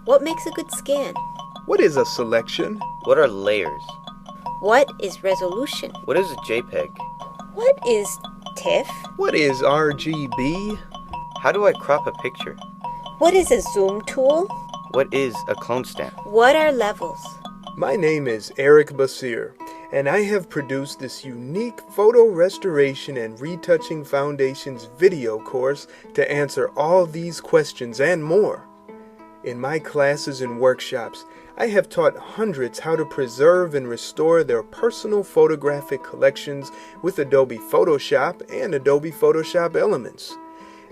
What makes a good scan? What is a selection? What are layers? What is resolution? What is a JPEG? What is TIFF? What is RGB? How do I crop a picture? What is a zoom tool? What is a clone stamp? What are levels? My name is Eric Basir, and I have produced this unique photo restoration and retouching foundations video course to answer all these questions and more. In my classes and workshops, I have taught hundreds how to preserve and restore their personal photographic collections with Adobe Photoshop and Adobe Photoshop Elements.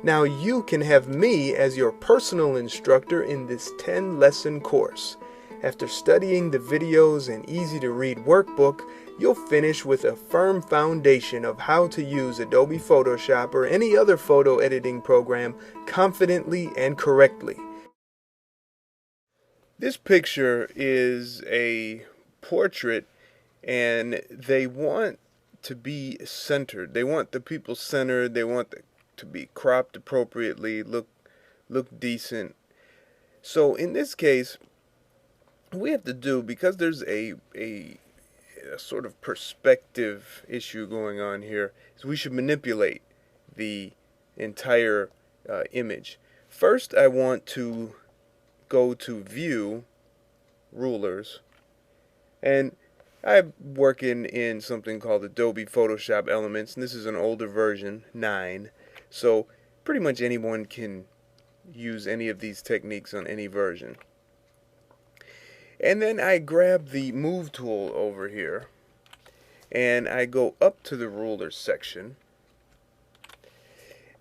Now you can have me as your personal instructor in this 10-lesson course. After studying the videos and easy-to-read workbook, you'll finish with a firm foundation of how to use Adobe Photoshop or any other photo editing program confidently and correctly. This picture is a portrait, and they want to be centered. They want the people centered. They want to be cropped appropriately, look decent. So in this case, what we have to do, because there's a sort of perspective issue going on here, is we should manipulate the entire image. First, I want to go to View, Rulers, and I'm working in something called Adobe Photoshop Elements, and this is an older version, 9, so pretty much anyone can use any of these techniques on any version. And then I grab the Move tool over here, and I go up to the Ruler section,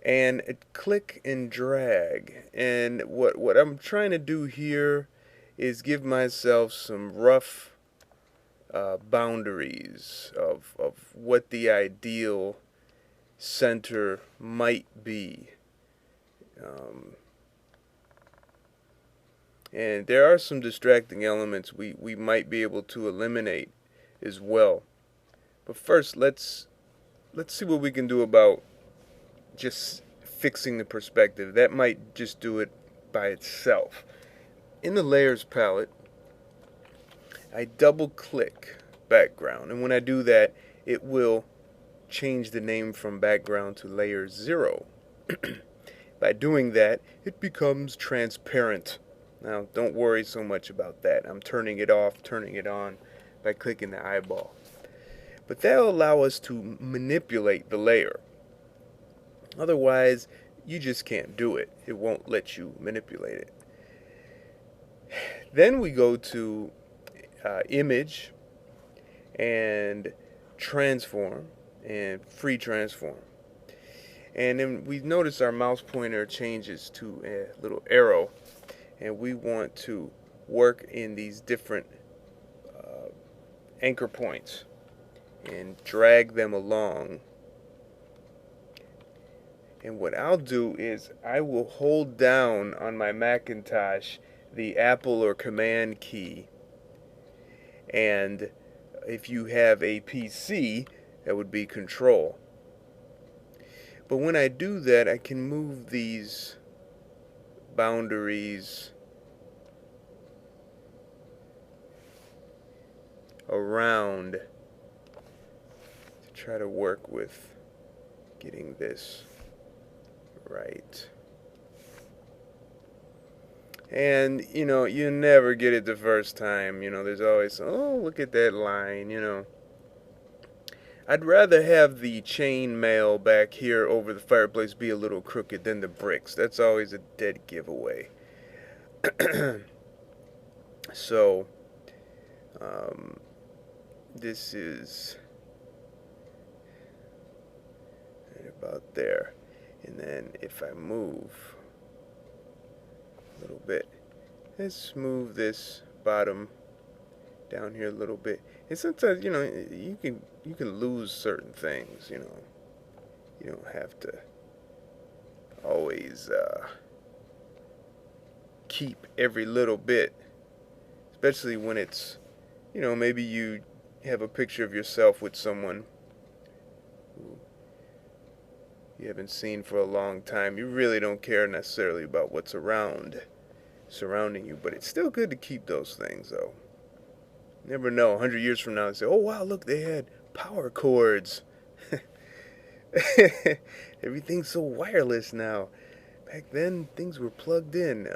and click and drag. And what I'm trying to do here is give myself some rough boundaries of what the ideal center might be. And there are some distracting elements we might be able to eliminate as well. But first, let's see what we can do about just fixing the perspective. That might just do it by itself. In the Layers palette, I double click Background, and when I do that, it will change the name from Background to Layer 0. By doing that, it becomes transparent. Now, don't worry so much about that. I'm turning it off, turning it on by clicking the eyeball. But that will allow us to manipulate the layer. Otherwise, you just can't do it. It won't let you manipulate it. Then we go to Image and Transform and Free Transform. And then we notice our mouse pointer changes to a little arrow. And we want to work in these different anchor points and drag them along. And what I'll do is I will hold down on my Macintosh the Apple or Command key, and if you have a PC, that would be Control. But when I do that, I can move these boundaries around to try to work with getting this right. And you know, you never get it the first time. You know, there's always, oh, look at that line, you know. I'd rather have the chain mail back here over the fireplace be a little crooked than the bricks. That's always a dead giveaway. So, this is right about there. And then if I move a little bit, let's move this bottom down here a little bit. And sometimes, you know, you can lose certain things, you know. You don't have to always keep every little bit, especially when it's, you know, maybe you have a picture of yourself with someone who you haven't seen for a long time. You really don't care necessarily about what's around surrounding you. But it's still good to keep those things, though. Never know, 100 years from now, they say, oh wow, look, they had power cords. Everything's so wireless now. Back then, things were plugged in.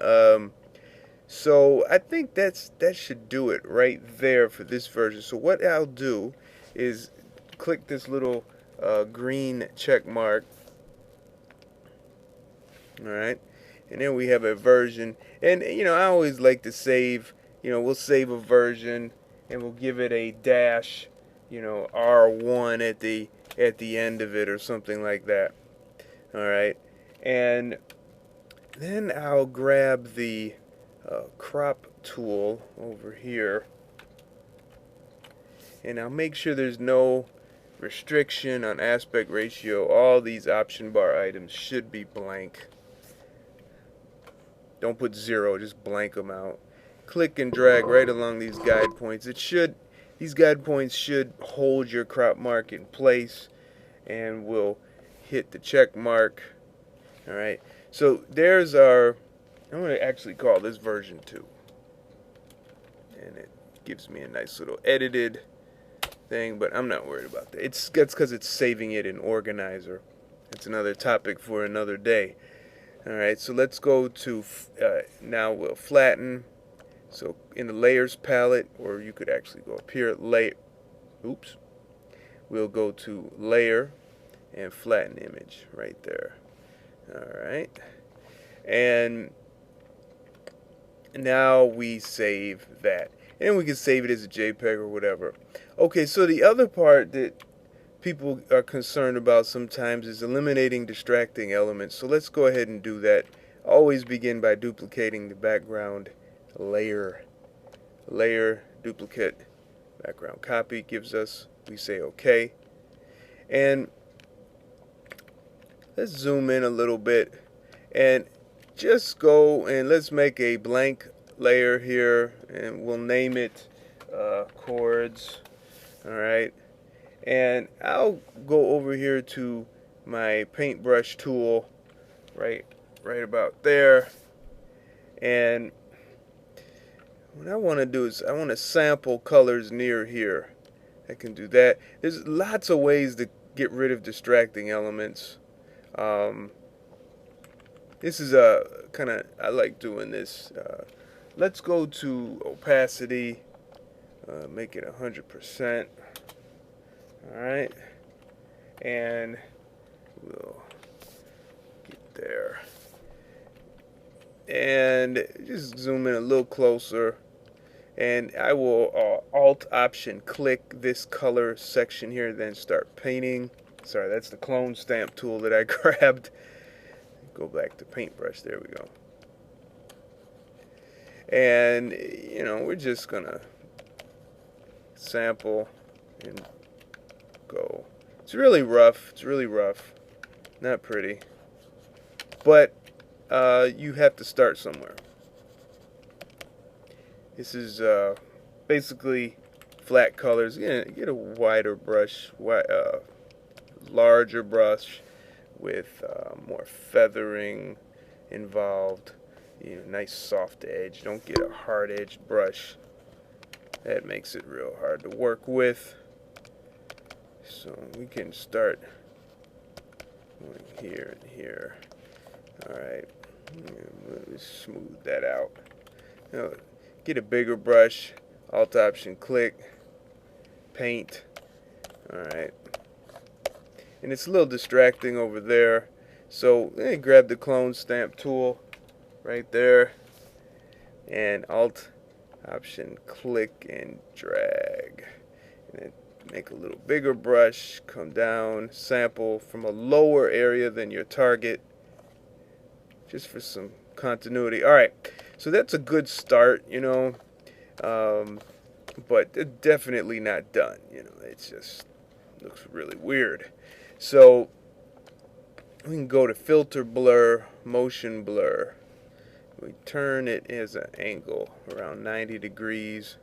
So I think that should do it right there for this version. So what I'll do is click this little green check mark. Alright, and then we have a version. And you know, I always like to save, you know, we'll save a version and we'll give it a dash, you know, R1 at the end of it or something like that. Alright, and then I'll grab the crop tool over here, and I'll make sure there's no restriction on aspect ratio. All these option bar items should be blank. Don't put 0, just blank them out. Click and drag right along these guide points. These guide points should hold your crop mark in place, and we'll hit the check mark. Alright, so there's our, I'm going to actually call this version 2. And it gives me a nice little edited thing, but I'm not worried about that. That's because it's saving it in Organizer. It's another topic for another day. Alright, so let's go to, now we'll flatten. So in the layers palette, or you could actually go up here, we'll go to layer and flatten image right there. Alright, and now we save that, and we can save it as a JPEG or whatever. Okay, so the other part that people are concerned about sometimes is eliminating distracting elements. So let's go ahead and do that. Always begin by duplicating the background layer. Layer, duplicate, background copy gives us, we say OK. And let's zoom in a little bit and just go and let's make a blank layer here, and we'll name it chords. Alright, and I'll go over here to my paintbrush tool right about there, and what I want to do is I want to sample colors near here. I can do that. There's lots of ways to get rid of distracting elements. This is kind of, I like doing this. Let's go to opacity, make it 100%. Alright, and we'll get there. And just zoom in a little closer, and I will Alt Option click this color section here, then start painting. Sorry, that's the clone stamp tool that I grabbed. Go back to paintbrush, there we go. And you know, we're just gonna sample and go. It's really rough, not pretty, but you have to start somewhere. This is basically flat colors. Get a wider brush, larger brush with more feathering involved. You know, nice soft edge. Don't get a hard edged brush. That makes it real hard to work with. So we can start going here and here. Alright, let me smooth that out. Now, get a bigger brush, Alt Option click, paint. Alright, and it's a little distracting over there, so grab the clone stamp tool right there and Alt Option click and drag, and then make a little bigger brush, come down, sample from a lower area than your target, just for some continuity. Alright, so that's a good start, you know, but it's definitely not done, you know, it just looks really weird. So we can go to filter blur, motion blur. We turn it as an angle around 90 degrees,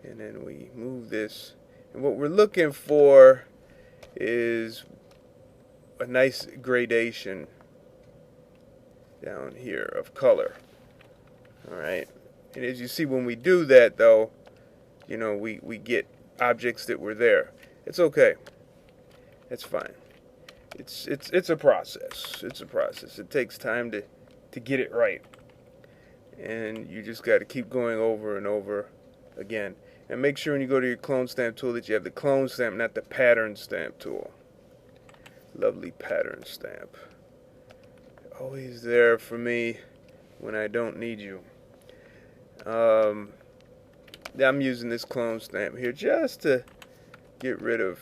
and then we move this. And what we're looking for is a nice gradation down here of color. Alright, and as you see, when we do that though, you know, we get objects that were there. It's okay. It's fine. It's a process. It's a process. It takes time to get it right. And you just got to keep going over and over again. And make sure when you go to your clone stamp tool that you have the clone stamp, not the pattern stamp tool. Lovely pattern stamp. Always there for me when I don't need you. I'm using this clone stamp here just to get rid of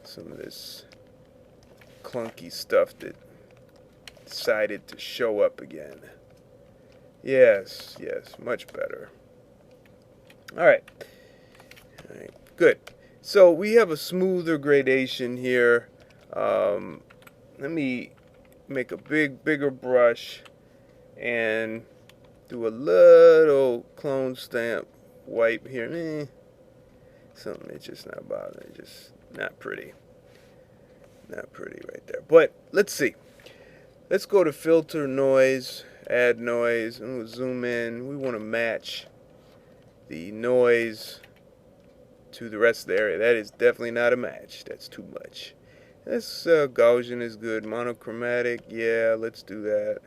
some of this clunky stuff that decided to show up again. Yes, much better. Alright, good. So we have a smoother gradation here. Let me make a bigger brush and do a little clone stamp wipe here. Something that's just not bothering, just not pretty. Not pretty right there. But let's see. Let's go to filter noise, add noise, and we'll zoom in. We want to match the noise to the rest of the area. That is definitely not a match. That's too much. This Gaussian is good. Monochromatic, yeah, let's do that.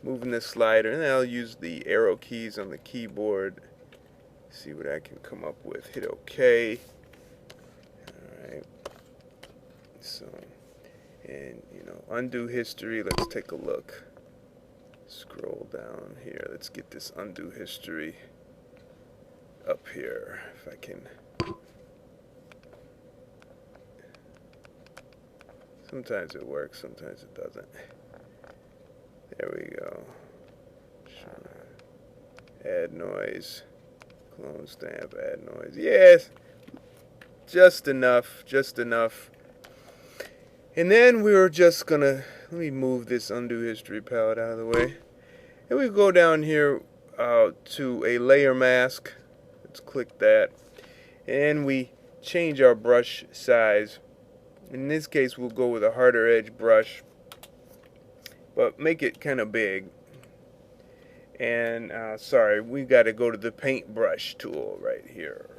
Moving the slider, and then I'll use the arrow keys on the keyboard. See what I can come up with. Hit OK. Alright. So, and you know, undo history. Let's take a look. Scroll down here. Let's get this undo history up here. If I can. Sometimes it works, sometimes it doesn't. There we go. Add noise. Clone stamp, add noise. Yes! Just enough, just enough. And then we're just gonna, let me move this undo history palette out of the way. And we go down here to a layer mask. Let's click that. And we change our brush size. In this case, we'll go with a harder edge brush, but make it kind of big. And sorry, we got to go to the paintbrush tool right here.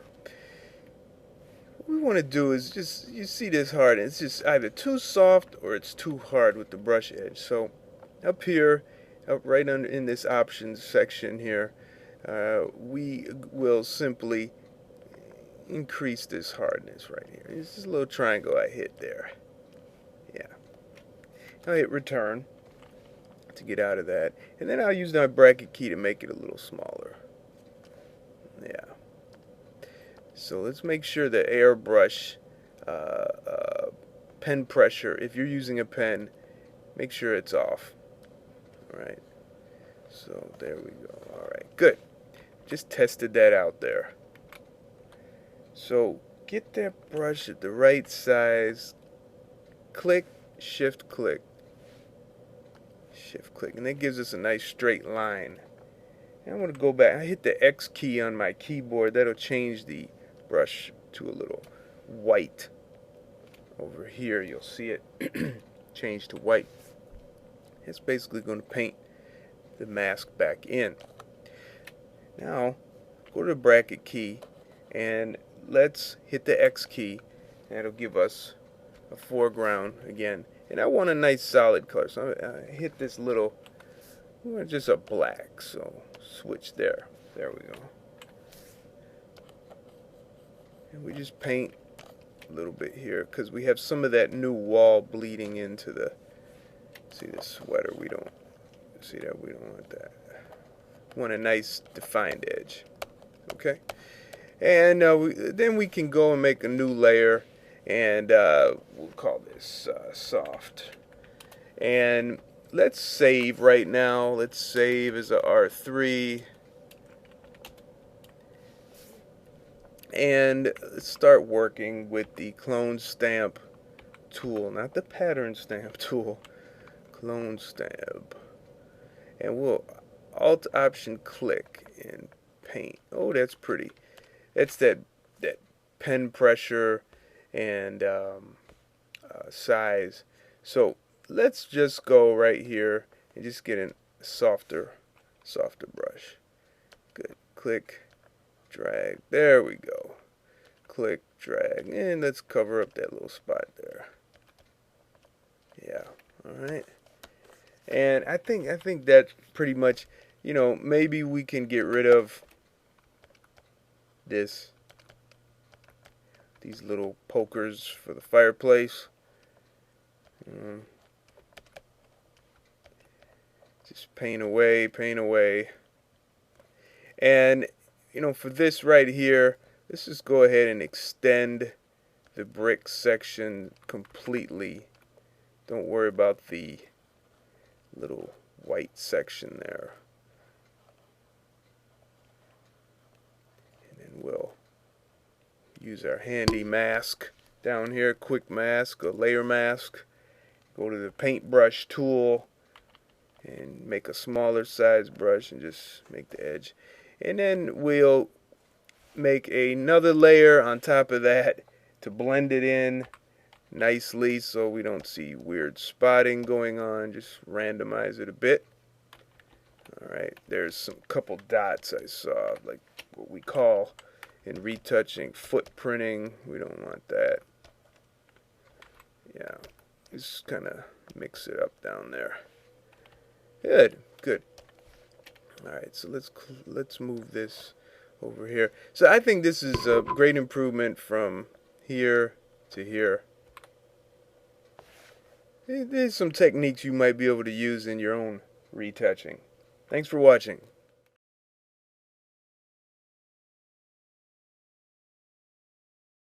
What we want to do is just, you see this hard, it's just either too soft or it's too hard with the brush edge. So up here, up right under in this options section here, we will simply increase this hardness right here. It's just a little triangle I hit there. Yeah. I'll hit return to get out of that. And then I'll use my bracket key to make it a little smaller. Yeah. So let's make sure the airbrush pen pressure, if you're using a pen, make sure it's off. Alright. So there we go. Alright, good. Just tested that out there. So get that brush at the right size, click, shift click, and that gives us a nice straight line. And I'm going to go back, I hit the X key on my keyboard, that'll change the brush to a little white. Over here you'll see it change to white. It's basically going to paint the mask back in. Now go to the bracket key and let's hit the X key. That'll give us a foreground again. And I want a nice solid color. So I hit this little, just a black. So switch there. There we go. And we just paint a little bit here because we have some of that new wall bleeding into the, see the sweater, we don't, see that, we don't want that. We want a nice defined edge. Okay. And then we can go and make a new layer, and we'll call this soft. And let's save right now. Let's save as a R3. And let's start working with the clone stamp tool, not the pattern stamp tool. Clone stamp. And we'll Alt Option click and paint. Oh, that's pretty. That's that pen pressure and size. So let's just go right here and just get a softer brush. Good. Click, drag. There we go. Click, drag, and let's cover up that little spot there. Yeah. All right. And I think that's pretty much, maybe we can get rid of these little pokers for the fireplace. Just paint away, paint away. And, for this right here, let's just go ahead and extend the brick section completely. Don't worry about the little white section there. And then we'll use our handy mask down here, quick mask, a layer mask. Go to the paintbrush tool and make a smaller size brush and just make the edge. And then we'll make another layer on top of that to blend it in nicely so we don't see weird spotting going on. Just randomize it a bit. Alright, there's some couple dots I saw, like what we call in retouching footprinting. We don't want that. Yeah, just kind of mix it up down there. Good, good. Alright, so let's move this over here. So I think this is a great improvement from here to here. There's some techniques you might be able to use in your own retouching. Thanks for watching.